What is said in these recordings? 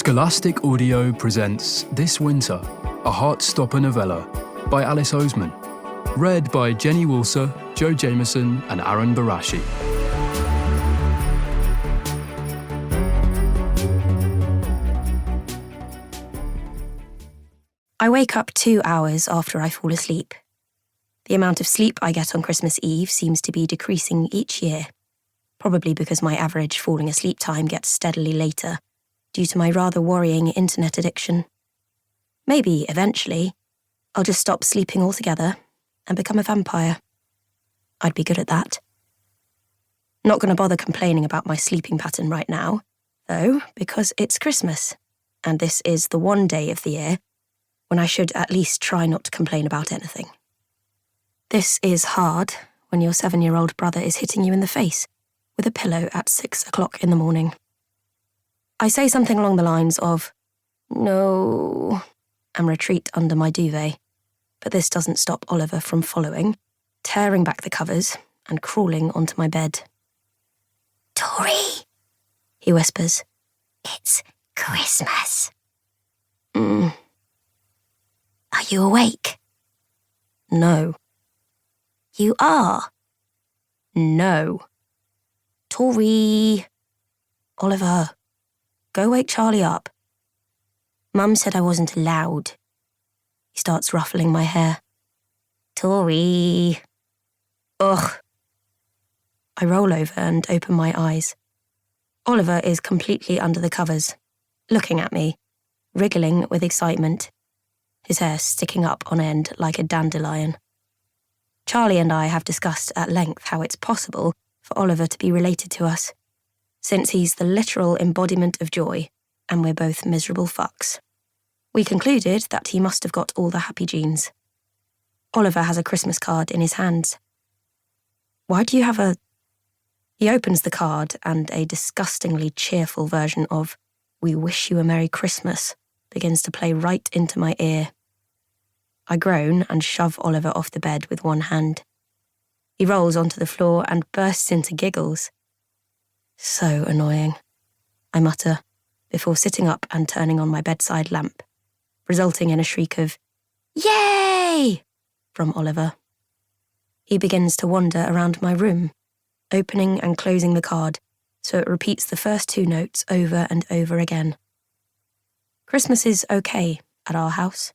Scholastic Audio presents This Winter, a Heartstopper novella by Alice Oseman. Read by Jenny Walser, Joe Jameson and Aaron Barashi. I wake up 2 hours after I fall asleep. The amount of sleep I get on Christmas Eve seems to be decreasing each year, probably because my average falling asleep time gets steadily later, due to my rather worrying internet addiction. Maybe, eventually, I'll just stop sleeping altogether and become a vampire. I'd be good at that. Not going to bother complaining about my sleeping pattern right now, though, because it's Christmas, and this is the one day of the year when I should at least try not to complain about anything. This is hard when your 7-year-old brother is hitting you in the face with a pillow at 6 o'clock in the morning. I say something along the lines of, "No," and retreat under my duvet, but this doesn't stop Oliver from following, tearing back the covers and crawling onto my bed. "Tori," he whispers. "It's Christmas." Are you awake? No. You are. No. Tori. Oliver, go wake Charlie up. Mum said I wasn't allowed. He starts ruffling my hair. Tori. Ugh. I roll over and open my eyes. Oliver is completely under the covers, looking at me, wriggling with excitement, his hair sticking up on end like a dandelion. Charlie and I have discussed at length how it's possible for Oliver to be related to us, since he's the literal embodiment of joy, and we're both miserable fucks. We concluded that he must have got all the happy genes. Oliver has a Christmas card in his hands. Why do you have a... He opens the card and a disgustingly cheerful version of "We wish you a Merry Christmas" begins to play right into my ear. I groan and shove Oliver off the bed with one hand. He rolls onto the floor and bursts into giggles. So annoying, I mutter, before sitting up and turning on my bedside lamp, resulting in a shriek of "Yay!" from Oliver. He begins to wander around my room, opening and closing the card so it repeats the first 2 notes over and over again. Christmas is okay at our house.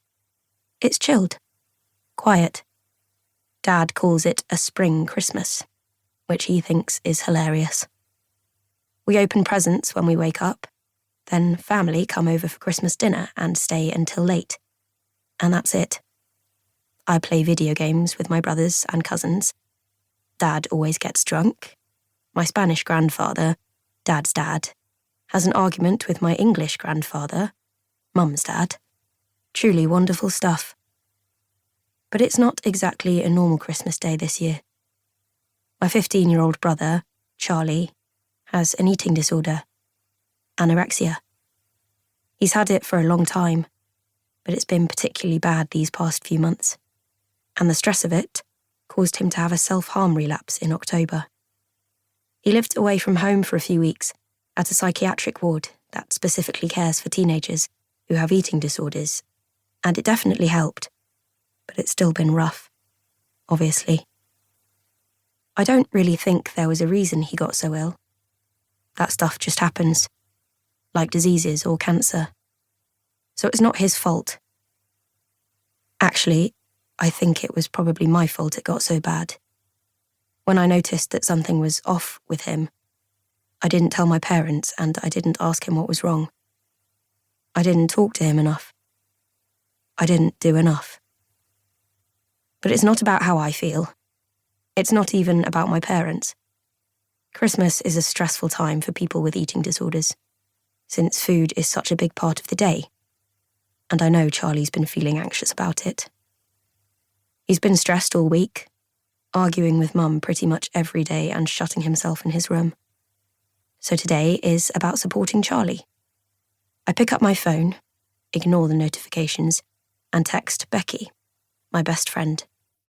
It's chilled, quiet. Dad calls it a spring Christmas, which he thinks is hilarious. We open presents when we wake up, then family come over for Christmas dinner and stay until late. And that's it. I play video games with my brothers and cousins. Dad always gets drunk. My Spanish grandfather, Dad's dad, has an argument with my English grandfather, Mum's dad. Truly wonderful stuff. But it's not exactly a normal Christmas day this year. My 15-year-old brother, Charlie, has an eating disorder, anorexia. He's had it for a long time, but it's been particularly bad these past few months, and the stress of it caused him to have a self-harm relapse in October. He lived away from home for a few weeks at a psychiatric ward that specifically cares for teenagers who have eating disorders, and it definitely helped, but it's still been rough, obviously. I don't really think there was a reason he got so ill. That stuff just happens, like diseases or cancer. So it's not his fault. Actually, I think it was probably my fault it got so bad. When I noticed that something was off with him, I didn't tell my parents and I didn't ask him what was wrong. I didn't talk to him enough. I didn't do enough. But it's not about how I feel. It's not even about my parents. Christmas is a stressful time for people with eating disorders, since food is such a big part of the day, and I know Charlie's been feeling anxious about it. He's been stressed all week, arguing with Mum pretty much every day and shutting himself in his room. So today is about supporting Charlie. I pick up my phone, ignore the notifications, and text Becky, my best friend.